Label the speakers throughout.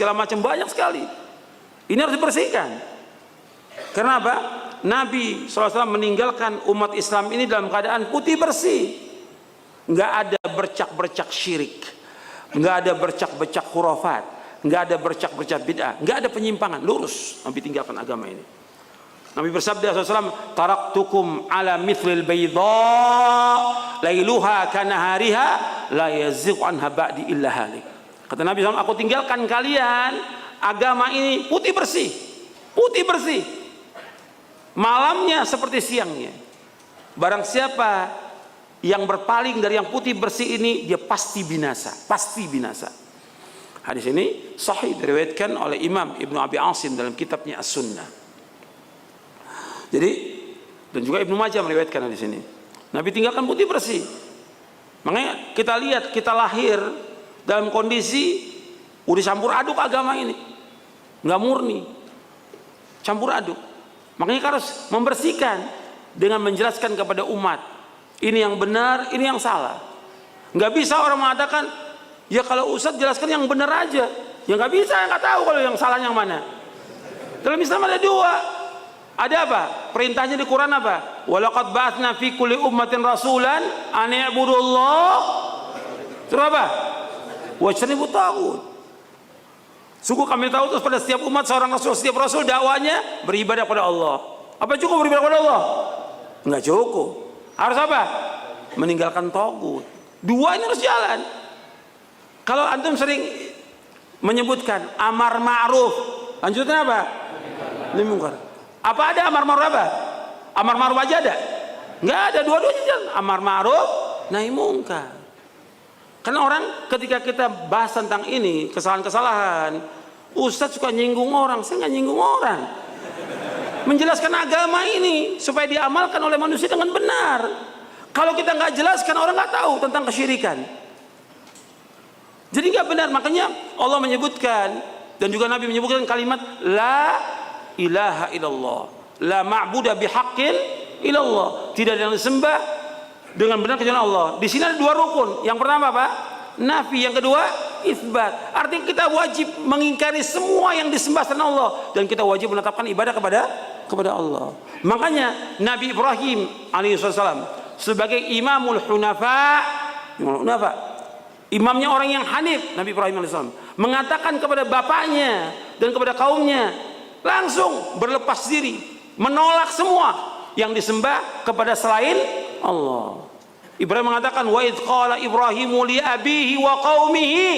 Speaker 1: segala macam, banyak sekali. Ini harus dibersihkan. Karena apa? Nabi SAW meninggalkan umat Islam ini dalam keadaan putih bersih. Nggak ada bercak-bercak syirik, nggak ada bercak-bercak khurafat, nggak ada bercak-bercak bid'ah, nggak ada penyimpangan. Lurus Nabi tinggalkan agama ini. Nabi bersabda SAW, taraktukum ala mithlil bayda lailuha kanahariha la yazighu anha ba'di illa halik. Kata Nabi SAW, aku tinggalkan kalian agama ini putih bersih, putih bersih, malamnya seperti siangnya. Barang siapa yang berpaling dari yang putih bersih ini, dia pasti binasa, pasti binasa. Hadis ini sahih diriwayatkan oleh Imam Ibnu Abi Asim dalam kitabnya As-Sunnah. Jadi, dan juga Ibnu Majah meriwayatkan hadis ini. Nabi tinggalkan putih bersih. Makanya kita lihat, kita lahir dalam kondisi udah campur aduk agama ini, nggak murni, campur aduk. Makanya kita harus membersihkan dengan menjelaskan kepada umat, ini yang benar, ini yang salah. Nggak bisa orang mengatakan, ya kalau Ustadz jelaskan yang benar aja. Ya nggak bisa, nggak tahu kalau yang salah yang mana. Dalam Islam ada dua. Ada apa? Perintahnya di Quran apa? Walaqad ba'atsna fi kulli ummatin rasulan an i'budullah. Terus apa? Wajtanibut taghut. Sungguh kami tahu terus pada setiap umat seorang rasul, setiap rasul dakwanya beribadah kepada Allah. Apa cukup beribadah kepada Allah? Enggak cukup. Harus apa? Meninggalkan taghut. Dua ini harus jalan. Kalau antum sering menyebutkan amar ma'ruf, lanjutnya apa? Nahi mungkar. Apa ada amar ma'ruf apa? Amar ma'ruf aja ada? Enggak ada, dua-duanya jalan. Amar ma'ruf, nahi mungkar. Karena orang ketika kita bahas tentang ini, kesalahan-kesalahan, Ustadz suka nyinggung orang. Saya nggak nyinggung orang. Menjelaskan agama ini supaya diamalkan oleh manusia dengan benar. Kalau kita nggak jelaskan, orang nggak tahu tentang kesyirikan. Jadi nggak benar. Makanya Allah menyebutkan dan juga Nabi menyebutkan kalimat la ilaha illallah, la ma'budu bihaqqin illallah. Tidak ada yang disembah dengan benar kecuali Allah. Di sini ada dua rukun. Yang pertama apa? Nafi. Yang kedua isbat. Artinya kita wajib mengingkari semua yang disembah selain Allah dan kita wajib menetapkan ibadah kepada Allah. Makanya Nabi Ibrahim alaihissalam sebagai imamul hunafa, imamnya orang yang hanif, Nabi Ibrahim alaihissalam mengatakan kepada bapaknya dan kepada kaumnya, langsung berlepas diri, menolak semua yang disembah kepada selain Allah. Ibrahim mengatakan, wa idh qala Ibrahimu li abihi wa qaumihi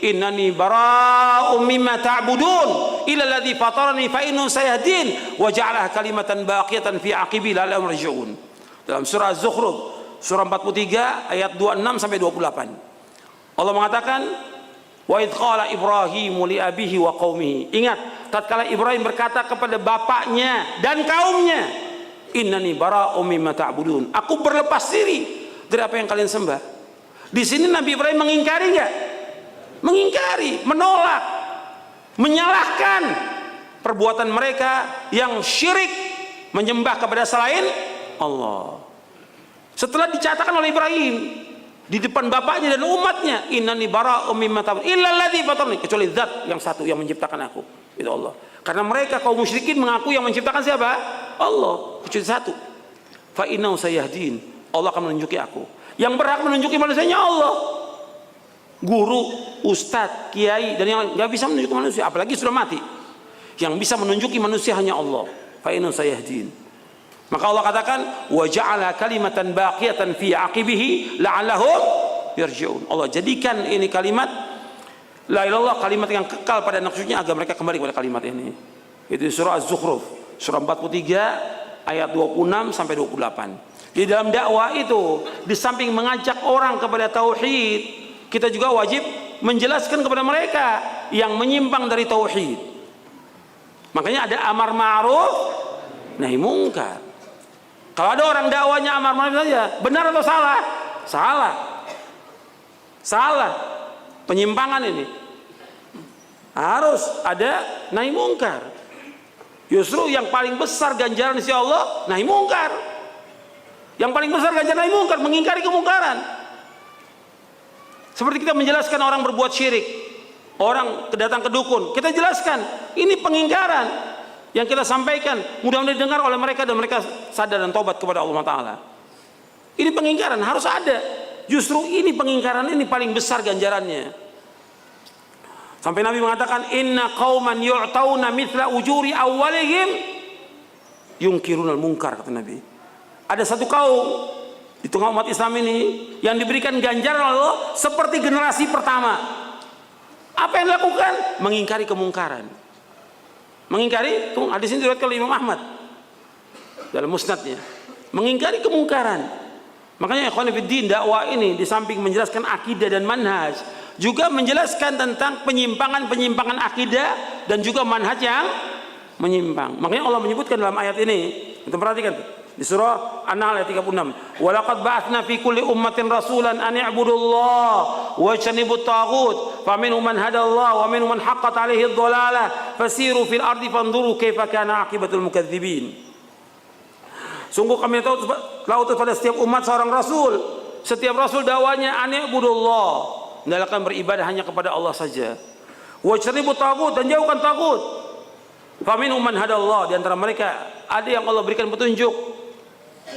Speaker 1: innani bara'um mimma ta'budun illa alladhi fatarani fa innahu sayahdin wa ja'alaha kalimatan baqiyatan fi aqibi la'allahum yarji'un. Dalam surah Az-Zukhruf surah 43 ayat 26 sampai 28. Allah mengatakan, wa idh qala Ibrahimu li abihi wa qaumihi. Ingat, tatkala Ibrahim berkata kepada bapaknya dan kaumnya, innani bara'um mimma ta'budun. Aku berlepas diri dari apa yang kalian sembah. Di sini Nabi Ibrahim mengingkari enggak? Mengingkari, menolak, menyalahkan perbuatan mereka yang syirik, menyembah kepada selain Allah. Setelah dicatatkan oleh Ibrahim di depan bapaknya dan umatnya, innani bara'um mimma ta'budun illa alladzi fatarani, kecuali zat yang satu yang menciptakan aku, itu Allah. Karena mereka kaum musyrikin mengaku yang menciptakan siapa? Allah, kecuali satu. Fa innahu sayahdin, Allah akan menunjuki aku. Yang berhak menunjuki manusianya Allah. Guru, ustadz, kiai dan yang nggak bisa menunjuki manusia, apalagi sudah mati. Yang bisa menunjuki manusia hanya Allah. Fa innahu sayahdin. Maka Allah katakan, wa ja'ala kalimatan baqiyatan fi aqibihi la'allahum yarji'un. Allah jadikan ini kalimat la ilallah, kalimat yang kekal pada anak cucunya agar mereka kembali kepada kalimat ini. Itu surah Az-Zukhruf, surah 43 ayat 26 sampai 28. Di dalam dakwah itu, di samping mengajak orang kepada tauhid, kita juga wajib menjelaskan kepada mereka yang menyimpang dari tauhid. Makanya ada amar ma'ruf nahi mungkar. Kalau ada orang dakwanya amar ma'ruf saja, benar atau salah? Salah. Salah. Penyimpangan ini. Harus ada nahi mungkar. Justru yang paling besar ganjaran di sisi Allah nahi mungkar. Yang paling besar ganjaran nahi mungkar, mengingkari kemungkaran. Seperti kita menjelaskan orang berbuat syirik. orang datang ke dukun, kita jelaskan ini pengingkaran yang kita sampaikan, mudah-mudahan didengar oleh mereka dan mereka sadar dan tobat kepada Allah Ta'ala. Ini pengingkaran harus ada. Justru ini pengingkaran ini paling besar ganjarannya. Sampai Nabi mengatakan, inna qauman yu'tauna mithla ujuri awwalihim yunkirunal munkar, kata Nabi. Ada satu kaum di tengah umat Islam ini yang diberikan ganjaran Allah seperti generasi pertama. Apa yang dilakukan? Mengingkari kemungkaran. Mengingkari, hadis ini diriwayatkan oleh Imam Ahmad dalam musnadnya. Mengingkari kemungkaran. Makanya ikhwan fillah, dakwah ini di samping menjelaskan akidah dan manhaj, juga menjelaskan tentang penyimpangan-penyimpangan akidah dan juga manhaj yang menyimpang. Makanya Allah menyebutkan dalam ayat ini, kita perhatikan di surah An-Nahl ayat 36. Wa laqad ba'atsna fi kulli ummatin rasulan an i'budullaha wa ijtanibut taghut faminhum man hadallahu wa minhum man haqqat 'alaihi ad-dhalalah fasiru fil ardi fanzuru kaifa kana 'aqibatul mukadzibin. Sungguh kami tahu pada setiap umat seorang rasul. Setiap rasul dakwanya an i'budullah, hendaklah beribadah hanya kepada Allah saja. Wa ijtanibut taghut, dan jauhkan taghut. Faminhum man hadallah, di antara mereka ada yang Allah berikan petunjuk.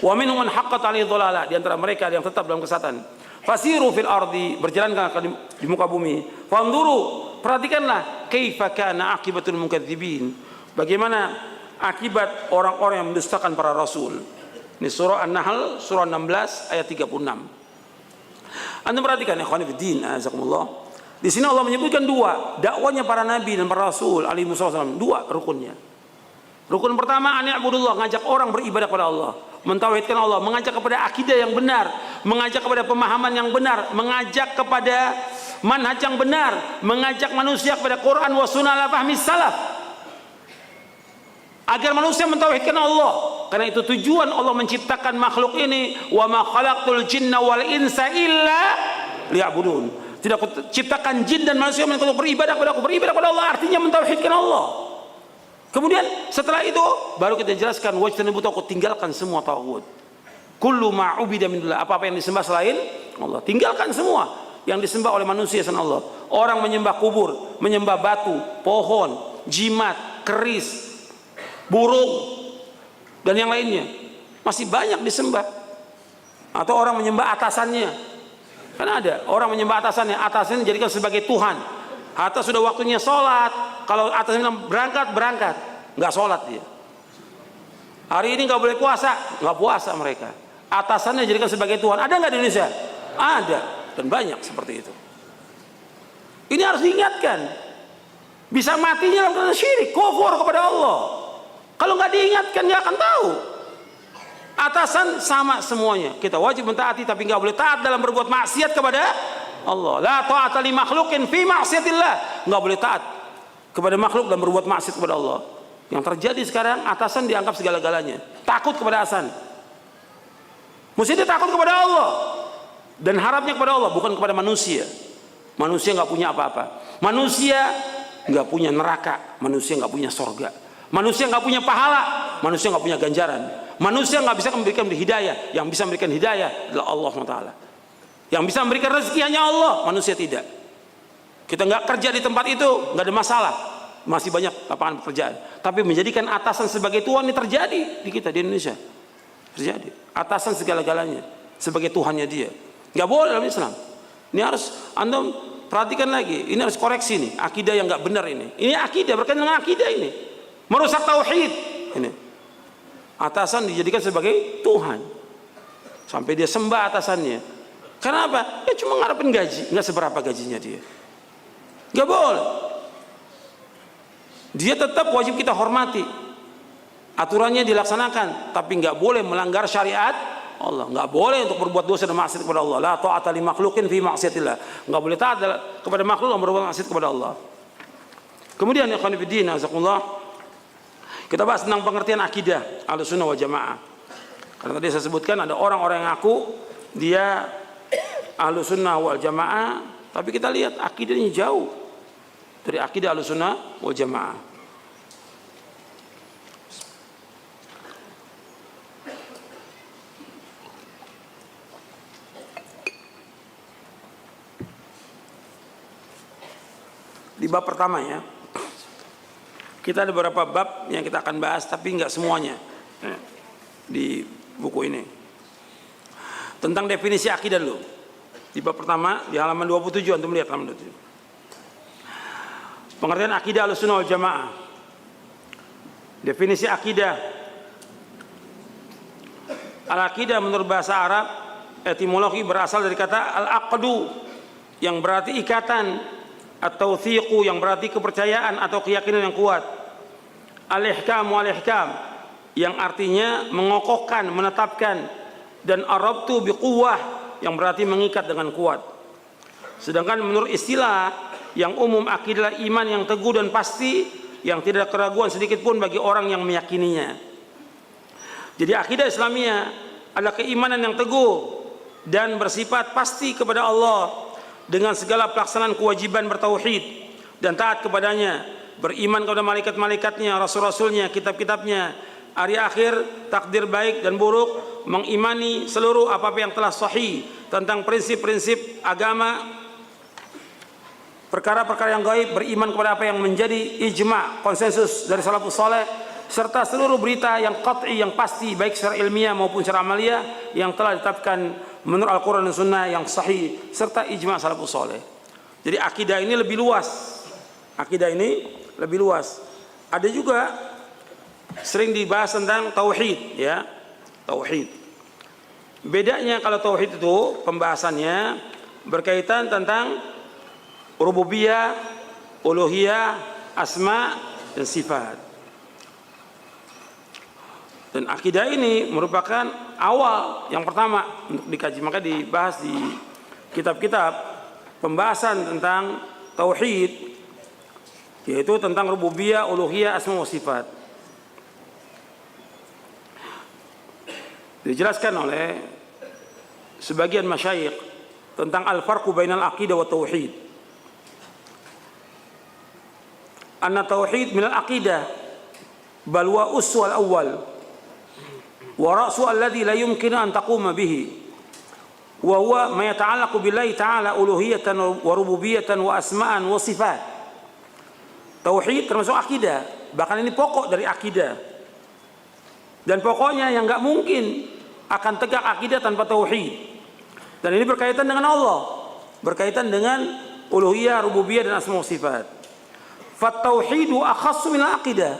Speaker 1: Wa minhum man haqqat 'alaihi dhalalah, di antara mereka ada yang tetap dalam kesesatan. Fasiru fil ardi, berjalanlah di muka bumi. Fanzuru, perhatikanlah kaifa kana aqibatul mukadzibin, bagaimana akibat orang-orang yang mendustakan para rasul. Ini surah An-Nahl surah 16 ayat 36. Anda perhatikan ya ikhwan fillah, azakumullah. Di sini Allah menyebutkan dua dakwanya para nabi dan para rasul alaihi wasallam, dua rukunnya. Rukun pertama, an i'budullah, ngajak orang beribadah kepada Allah, mentauhidkan Allah, mengajak kepada akidah yang benar, mengajak kepada pemahaman yang benar, mengajak kepada manhaj yang benar, mengajak manusia kepada Quran wa sunnah ala fahmi salaf, agar manusia mentauhidkan Allah. Karena itu tujuan Allah menciptakan makhluk ini, wa ma khalaqtul jinna wal insa illa liya'budun. Tidak aku ciptakan jin dan manusia untuk beribadah kepada aku. Beribadah kepada Allah artinya mentauhidkan Allah. Kemudian setelah itu baru kita jelaskan wajtanibut taghut, tinggalkan semua taghut. Kullu ma ubida min dullah, apa-apa yang disembah selain Allah, tinggalkan semua yang disembah oleh manusia selain Allah. Orang menyembah kubur, menyembah batu, pohon, jimat, keris, burung dan yang lainnya, masih banyak disembah. Atau orang menyembah atasannya, kan ada orang menyembah atasannya, atasannya dijadikan sebagai Tuhan. Atas sudah waktunya sholat, kalau atasnya bilang berangkat, nggak sholat dia. Hari ini nggak boleh puasa, nggak puasa mereka. Atasannya dijadikan sebagai Tuhan. Ada nggak di Indonesia? Ada, dan banyak seperti itu. Ini harus diingatkan. Bisa matinya dalam keadaan syirik, kufur kepada Allah. Kalau nggak diingatkan nggak akan tahu. Atasan sama semuanya. Kita wajib mentaati, tapi nggak boleh taat dalam berbuat maksiat kepada Allah. La ta'ata li makhluqin fi ma'siyatillah. Nggak boleh taat kepada makhluk dan berbuat maksiat kepada Allah. Yang terjadi sekarang, atasan dianggap segala-galanya. Takut kepada atasan. Mesti dia takut kepada Allah dan harapnya kepada Allah, bukan kepada manusia. Manusia nggak punya apa-apa. Manusia nggak punya neraka. Manusia nggak punya sorga. Manusia nggak punya pahala, manusia nggak punya ganjaran, manusia nggak bisa memberikan hidayah. Yang bisa memberikan hidayah adalah Allah SWT. Yang bisa memberikan rezeki hanya Allah, manusia tidak. Kita nggak kerja di tempat itu nggak ada masalah, masih banyak lapangan pekerjaan. Tapi menjadikan atasan sebagai Tuhan ini terjadi di kita di Indonesia, terjadi. Atasan segala-galanya sebagai Tuhannya dia, nggak boleh dalam Islam. Ini harus Anda perhatikan lagi. Ini harus koreksi nih, akidah yang nggak benar ini. Ini akidah, berkaitan dengan akidah ini. Merusak tauhid ini. Atasan dijadikan sebagai Tuhan sampai dia sembah atasannya. Kenapa? Ya cuma ngarepin gaji, nggak seberapa gajinya dia. Nggak boleh. Dia tetap wajib kita hormati. Aturannya dilaksanakan, tapi nggak boleh melanggar syariat Allah. Nggak boleh untuk berbuat dosa dan maksiat kepada Allah. La ta'ata li makhluqin fi ma'siyatillah. Nggak boleh taat kepada makhluk yang berbuat maksiat kepada Allah. Kemudian ya ikhwan fillah, jazakumullah, kita bahas tentang pengertian akidah Ahlussunnah wal Jamaah. Karena tadi saya sebutkan ada orang-orang yang ngaku dia Ahlussunnah wal Jamaah, tapi kita lihat akidahnya jauh dari akidah Ahlussunnah wal Jamaah. bab pertama ya. Kita ada beberapa bab yang kita akan bahas, tapi nggak semuanya di buku ini. Tentang definisi akidah dulu. Di bab pertama di halaman 27, antum lihat halaman 27. Pengertian akidah Ahlussunnah wal Jamaah. Definisi akidah. Al-aqidah menurut bahasa Arab etimologi berasal dari kata al-aqdu yang berarti ikatan, atau thiqu yang berarti kepercayaan atau keyakinan yang kuat. Al-ihkamu al-ihkam yang artinya mengokohkan, menetapkan, dan arabtu biquwwah yang berarti mengikat dengan kuat. Sedangkan menurut istilah yang umum, akidah iman yang teguh dan pasti yang tidak keraguan sedikit pun bagi orang yang meyakininya. Jadi akidah Islamiyah adalah keimanan yang teguh dan bersifat pasti kepada Allah dengan segala pelaksanaan kewajiban bertauhid dan taat kepadanya, beriman kepada malaikat-malaikatnya, rasul-rasulnya, kitab-kitabnya, hari akhir, takdir baik dan buruk, mengimani seluruh apa-apa yang telah sahih tentang prinsip-prinsip agama, perkara-perkara yang gaib, beriman kepada apa yang menjadi ijma, konsensus dari salafus saleh, serta seluruh berita yang qat'i, yang pasti baik secara ilmiah maupun secara amaliyah yang telah ditetapkan menurut Al-Quran dan Sunnah yang sahih serta ijma salafus saleh. Jadi akidah ini lebih luas. Akidah ini lebih luas. Ada juga sering dibahas tentang tauhid, ya. Tauhid. Bedanya kalau tauhid itu pembahasannya berkaitan tentang rububiyah, uluhiyah, asma dan sifat. Dan akidah ini merupakan awal yang pertama untuk dikaji, maka dibahas di kitab-kitab pembahasan tentang tauhid, yaitu tentang rububiyah, uluhiyah, asma wa sifat. Dijelaskan oleh sebagian masyayikh tentang al-farqu bainal aqidah wa tauhid. Anna tauhid minal aqidah bal wa uswal awwal wa ra'su alladhi la yumkinu an taquma bihi wa huwa ma yata'allaqu billahi ta'ala uluhiyatan wa rububiyatan wa asma'an wa sifat. Tauhid termasuk akidah, bahkan ini pokok dari akidah. Dan pokoknya yang enggak mungkin akan tegak akidah tanpa tauhid. Dan ini berkaitan dengan Allah, berkaitan dengan uluhiyah, rububiyah dan asma wa sifat. Fat tauhidu akhassu min al-aqidah.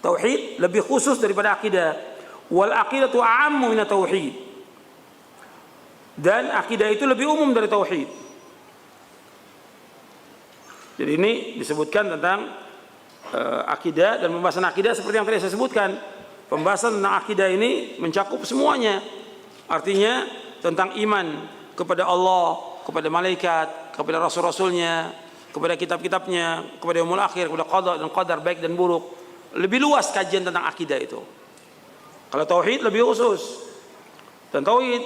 Speaker 1: Tauhid lebih khusus daripada akidah. Wal aqidatu a'ammu min tauhid. Dan akidah itu lebih umum dari tauhid. Jadi ini disebutkan tentang akidah, dan pembahasan akidah seperti yang tadi saya sebutkan. Pembahasan tentang akidah ini mencakup semuanya. Artinya tentang iman kepada Allah, kepada malaikat, kepada rasul-rasulnya, kepada kitab-kitabnya, kepada yaumul akhir, kepada qada dan qadar baik dan buruk. Lebih luas kajian tentang akidah itu. Kalau tauhid lebih khusus. Dan tauhid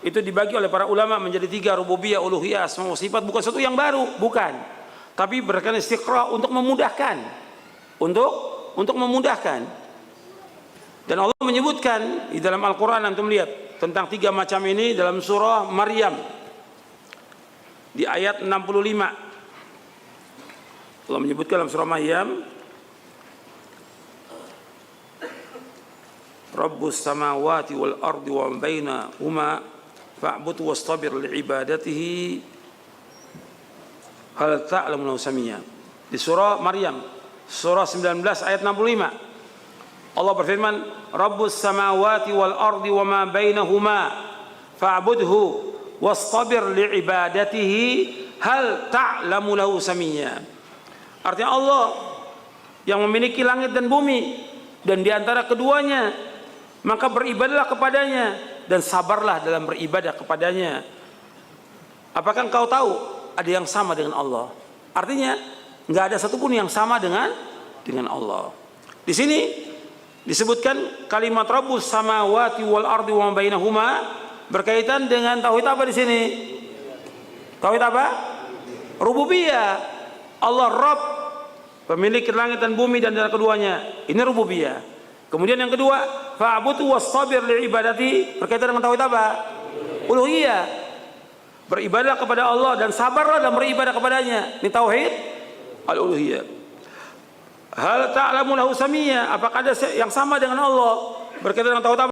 Speaker 1: itu dibagi oleh para ulama menjadi 3, rububiyah, uluhiyah, asma wa sifat, bukan sesuatu yang baru, bukan. Tapi berikan istiqra untuk memudahkan. Untuk memudahkan. Dan Allah menyebutkan di dalam Al-Qur'an, antum lihat tentang 3 macam ini dalam surah Maryam di ayat 65. Allah menyebutkan dalam surah Maryam, Rabbus samawati wal ardi wa bainahuma fa'bud wastabir li'ibadatihi hal ta'lamu lahu samiyya. Di surah Maryam surah 19 ayat 65 Allah berfirman, Rabbus samawati wal ardi wa ma bainahuma fa'budhu wastabir li'ibadatihi hal ta'lamu lahu samiyya. Artinya Allah yang memiliki langit dan bumi dan di antara keduanya, maka beribadahlah kepadanya dan sabarlah dalam beribadah kepadanya. Apakah engkau tahu ada yang sama dengan Allah? Artinya nggak ada satupun yang sama dengan Allah. Di sini disebutkan kalimat Rabbus samawati wal ardi wa ma bainahuma berkaitan dengan tauhid apa di sini? Tauhid apa? Rububiyah. Allah Rabb, pemilik langit dan bumi dan antara keduanya. Ini rububiyah. Kemudian yang kedua, fa'budhu wastabir li'ibadati, berkaitan dengan tauhid apa? Uluhiyah. Beribadah kepada Allah dan sabarlah dalam beribadah kepadanya. Ini tauhid al-uluhiyah. Hal ta'lamu lahu samiyya, apakah ada yang sama dengan Allah berkaitan dengan tauhid?